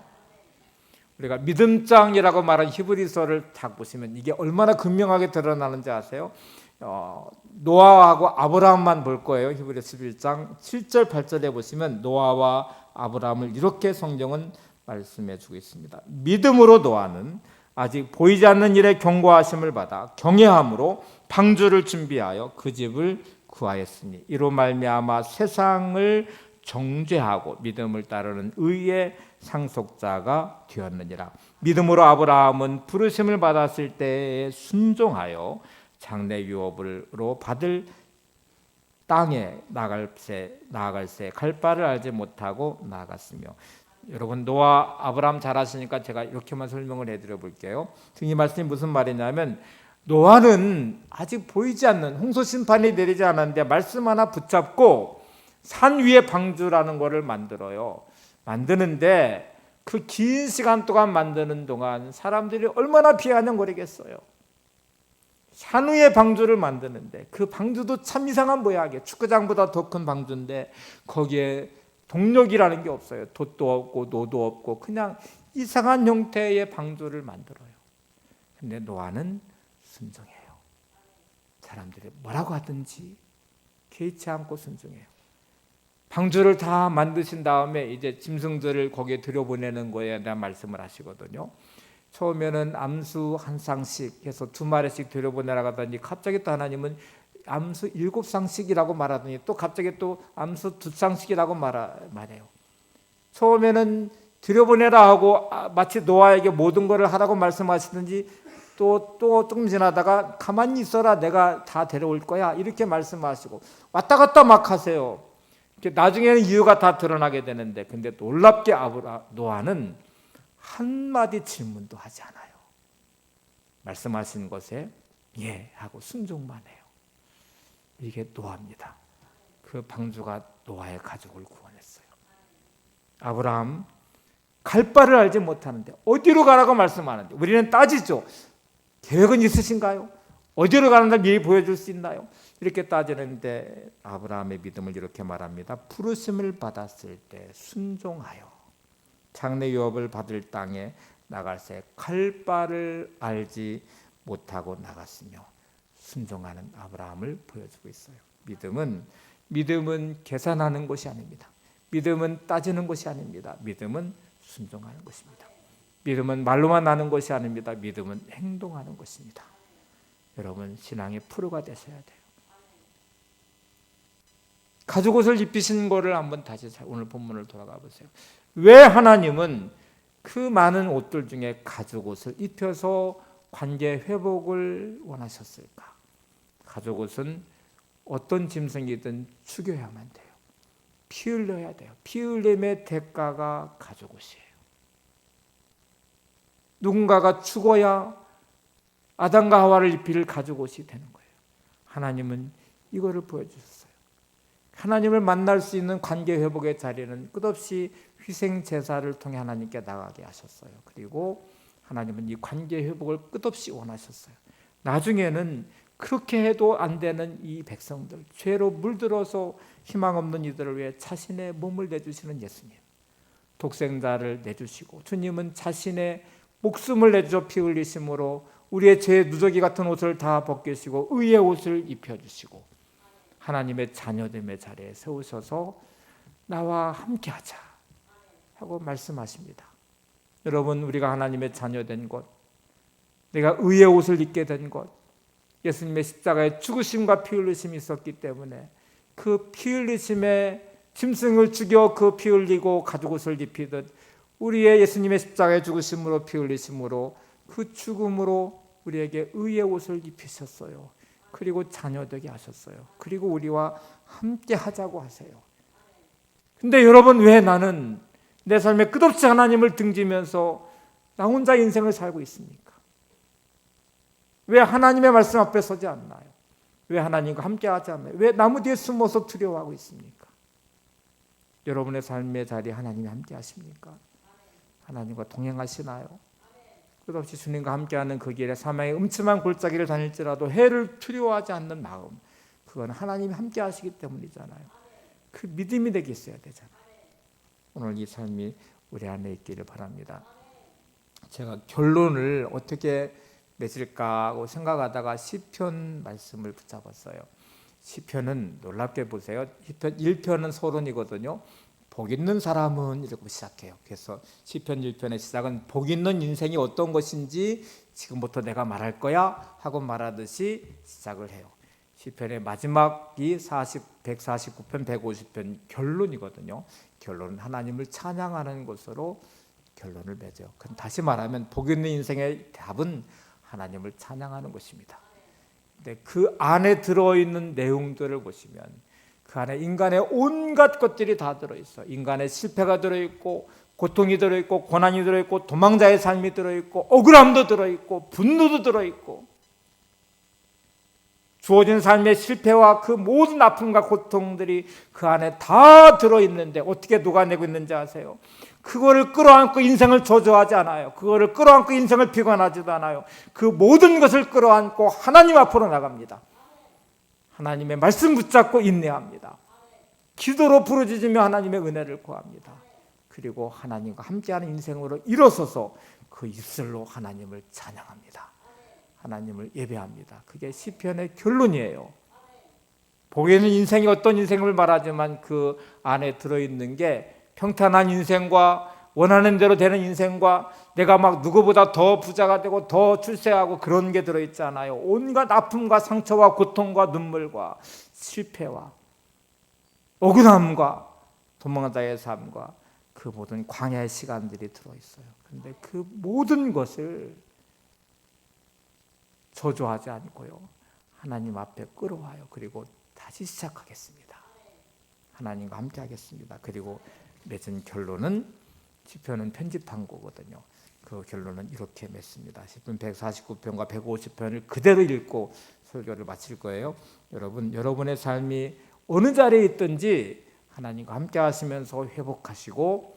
우리가 믿음장이라고 말한 히브리서를 딱 보시면 이게 얼마나 극명하게 드러나는지 아세요? 노아하고 아브라함만 볼 거예요. 히브리서 11장 7절 8절에 보시면 노아와 아브라함을 이렇게 성경은 말씀해 주고 있습니다. 믿음으로 노아는 아직 보이지 않는 일에 경고하심을 받아 경외함으로 방주를 준비하여 그 집을 구하였으니 이로 말미암아 세상을 정죄하고 믿음을 따르는 의의 상속자가 되었느니라. 믿음으로 아브라함은 부르심을 받았을 때에 순종하여 장래 유업으로 받을 땅에 나아갈새 갈 바를 알지 못하고 나아갔으며. 여러분, 노아 아브라함 잘 아시니까 제가 이렇게만 설명을 해드려 볼게요. 이 말씀이 무슨 말이냐면 노아는 아직 보이지 않는 홍수 심판이 내리지 않았는데 말씀 하나 붙잡고 산 위에 방주라는 거를 만들어요. 만드는데 그 긴 시간 동안 만드는 동안 사람들이 얼마나 비아냥거리겠어요. 산 위에 방주를 만드는데 그 방주도 참 이상한 모양이에요. 축구장보다 더 큰 방주인데 거기에 동력이라는 게 없어요. 돛도 없고 노도 없고 그냥 이상한 형태의 방주를 만들어요. 근데 노아는 순종해요. 사람들이 뭐라고 하든지 개의치 않고 순종해요. 방주를 다 만드신 다음에 이제 짐승들을 거기에 들여보내는 거에 대한 말씀을 하시거든요. 처음에는 암수 한 쌍씩 해서 2마리씩 들여보내라고 하더니 갑자기 또 하나님은 암수 7쌍씩이라고 말하더니 또 갑자기 또 암수 2쌍씩이라고 말해요. 처음에는 들여보내라 하고 마치 노아에게 모든 것을 하라고 말씀하시든지 또 조금 지나다가 가만히 있어라 내가 다 데려올 거야 이렇게 말씀하시고 왔다 갔다 막 하세요. 나중에는 이유가 다 드러나게 되는데 근데 놀랍게 노아는 한마디 질문도 하지 않아요. 말씀하신 것에 예 하고 순종만 해요. 이게 노아입니다. 그 방주가 노아의 가족을 구원했어요. 아브라함 갈 바를 알지 못하는데 어디로 가라고 말씀하는데 우리는 따지죠. 계획은 있으신가요? 어디로 가는지 미리 보여줄 수 있나요? 이렇게 따지는데 아브라함의 믿음을 이렇게 말합니다. 부르심을 받았을 때 순종하여 장래 유업을 받을 땅에 나갈새 갈 바를 알지 못하고 나갔으며 순종하는 아브라함을 보여주고 있어요. 믿음은 계산하는 것이 아닙니다. 믿음은 따지는 것이 아닙니다. 믿음은 순종하는 것입니다. 믿음은 말로만 하는 것이 아닙니다. 믿음은 행동하는 것입니다. 여러분 신앙의 프로가 되셔야 돼요. 가죽옷을 입히신 거를 한번 다시 오늘 본문을 돌아가 보세요. 왜 하나님은 그 많은 옷들 중에 가죽옷을 입혀서 관계 회복을 원하셨을까? 가죽옷은 어떤 짐승이든 죽여야만 돼요. 피 흘려야 돼요. 피 흘림의 대가가 가죽옷이에요. 누군가가 죽어야 아담과 하와를 입힐 가죽옷이 되는 거예요. 하나님은 이거를 보여주셨어요. 하나님을 만날 수 있는 관계 회복의 자리는 끝없이 희생 제사를 통해 하나님께 나가게 하셨어요. 그리고 하나님은 이 관계 회복을 끝없이 원하셨어요. 나중에는 그렇게 해도 안 되는 이 백성들, 죄로 물들어서 희망 없는 이들을 위해 자신의 몸을 내주시는 예수님, 독생자를 내주시고 주님은 자신의 목숨을 내주셔 피 흘리심으로 우리의 죄의 누더기 같은 옷을 다 벗기시고 의의 옷을 입혀주시고 하나님의 자녀됨의 자리에 세우셔서 나와 함께하자 하고 말씀하십니다. 여러분 우리가 하나님의 자녀된 것, 내가 의의 옷을 입게 된 것, 예수님의 십자가의 죽으심과 피 흘리심이 있었기 때문에 그 피 흘리심에 짐승을 죽여 그 피 흘리고 가죽옷을 입히듯 우리의 예수님의 십자가의 죽으심으로 피 흘리심으로 그 죽음으로 우리에게 의의 옷을 입히셨어요. 그리고 자녀되게 하셨어요. 그리고 우리와 함께 하자고 하세요. 근데 여러분 왜 나는 내 삶에 끝없이 하나님을 등지면서 나 혼자 인생을 살고 있습니까? 왜 하나님의 말씀 앞에 서지 않나요? 왜 하나님과 함께 하지 않나요? 왜 나무 뒤에 숨어서 두려워하고 있습니까? 여러분의 삶의 자리에 하나님이 함께 하십니까? 하나님과 동행하시나요? 끝없이 주님과 함께하는 그 길에 사망의 음침한 골짜기를 다닐지라도 해를 두려워하지 않는 마음, 그건 하나님이 함께 하시기 때문이잖아요. 그 믿음이 내게 있어야 되잖아요. 오늘 이 삶이 우리 안에 있기를 바랍니다. 제가 결론을 어떻게 맺을까 하고 생각하다가 시편 말씀을 붙잡았어요. 시편은 놀랍게 보세요. 시편 1편은 서론이거든요. 복 있는 사람은 이렇게 시작해요. 그래서 시편 1편의 시작은 복 있는 인생이 어떤 것인지 지금부터 내가 말할 거야 하고 말하듯이 시작을 해요. 시편의 마지막이 149편, 150편 결론이거든요. 결론은 하나님을 찬양하는 것으로 결론을 맺어요. 다시 말하면 복 있는 인생의 답은 하나님을 찬양하는 것입니다. 근데 그 안에 들어있는 내용들을 보시면 그 안에 인간의 온갖 것들이 다 들어있어요. 인간의 실패가 들어있고 고통이 들어있고 고난이 들어있고 도망자의 삶이 들어있고 억울함도 들어있고 분노도 들어있고 주어진 삶의 실패와 그 모든 아픔과 고통들이 그 안에 다 들어있는데 어떻게 녹아내고 있는지 아세요? 그거를 끌어안고 인생을 저주하지 않아요. 그거를 끌어안고 인생을 비관하지도 않아요. 그 모든 것을 끌어안고 하나님 앞으로 나갑니다. 하나님의 말씀 붙잡고 인내합니다. 기도로 부르짖으며 하나님의 은혜를 구합니다. 그리고 하나님과 함께하는 인생으로 일어서서 그 입술로 하나님을 찬양합니다. 하나님을 예배합니다. 그게 시편의 결론이에요. 보기에는 인생이 어떤 인생을 말하지만 그 안에 들어있는 게 평탄한 인생과 원하는 대로 되는 인생과 내가 막 누구보다 더 부자가 되고 더 출세하고 그런 게 들어있잖아요. 온갖 아픔과 상처와 고통과 눈물과 실패와 억울함과 도망자의 삶과 그 모든 광야의 시간들이 들어있어요. 그런데 그 모든 것을 저주하지 않고요, 하나님 앞에 끌어와요. 그리고 다시 시작하겠습니다. 하나님과 함께 하겠습니다. 그리고 맺은 결론은, 시편은 편집한 거거든요. 그 결론은 이렇게 맺습니다. 시편 149편과 150편을 그대로 읽고 설교를 마칠 거예요. 여러분의 삶이 어느 자리에 있든지 하나님과 함께 하시면서 회복하시고,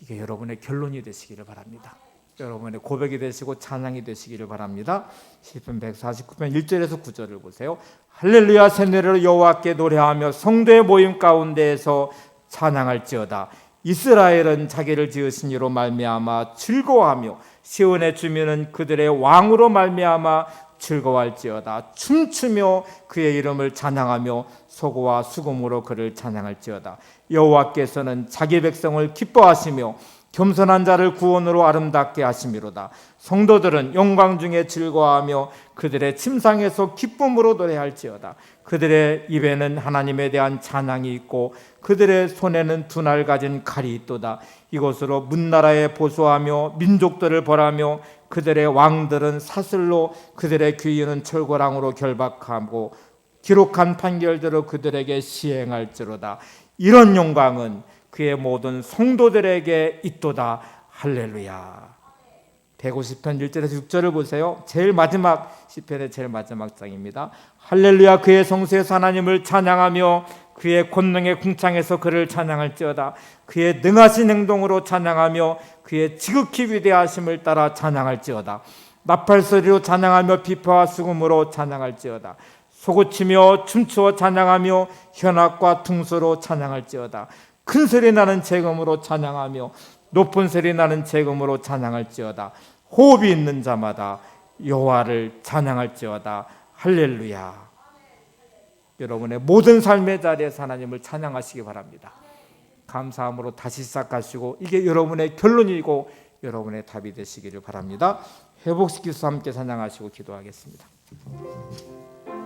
이게 여러분의 결론이 되시기를 바랍니다. 여러분의 고백이 되시고 찬양이 되시기를 바랍니다. 시편 149편 1절에서 9절을 보세요. 할렐루야, 새 노래로 여호와께 노래하며 성도의 모임 가운데에서 찬양할지어다. 이스라엘은 자기를 지으신 이로 말미암아 즐거워하며 시온의 주민은 그들의 왕으로 말미암아 즐거워할지어다. 춤추며 그의 이름을 찬양하며 소고와 수금으로 그를 찬양할지어다. 여호와께서는 자기 백성을 기뻐하시며 겸손한 자를 구원으로 아름답게 하심이로다. 성도들은 영광 중에 즐거워하며 그들의 침상에서 기쁨으로 노래할지어다. 그들의 입에는 하나님에 대한 찬양이 있고 그들의 손에는 두 날 가진 칼이 있도다. 이것으로 문나라에 보수하며 민족들을 벌하며 그들의 왕들은 사슬로 그들의 귀인은 철거랑으로 결박하고 기록한 판결대로 그들에게 시행할지로다. 이런 영광은 그의 모든 성도들에게 있도다. 할렐루야. 150편 1절에서 6절을 보세요. 제일 마지막 시편의 제일 마지막 장입니다. 할렐루야, 그의 성소에서 하나님을 찬양하며 그의 권능의 궁창에서 그를 찬양할지어다. 그의 능하신 행동으로 찬양하며 그의 지극히 위대하심을 따라 찬양할지어다. 나팔소리로 찬양하며 비파와 수금으로 찬양할지어다. 소고치며 춤추어 찬양하며 현악과 퉁소로 찬양할지어다. 큰 소리 나는 재금으로 찬양하며 높은 소리 나는 재금으로 찬양할지어다. 호흡이 있는 자마다 여호와를 찬양할지어다. 할렐루야. 여러분의 모든 삶의 자리에서 하나님을 찬양하시기 바랍니다. 감사함으로 다시 시작하시고 이게 여러분의 결론이고 여러분의 답이 되시기를 바랍니다. 회복시키서 함께 찬양하시고 기도하겠습니다.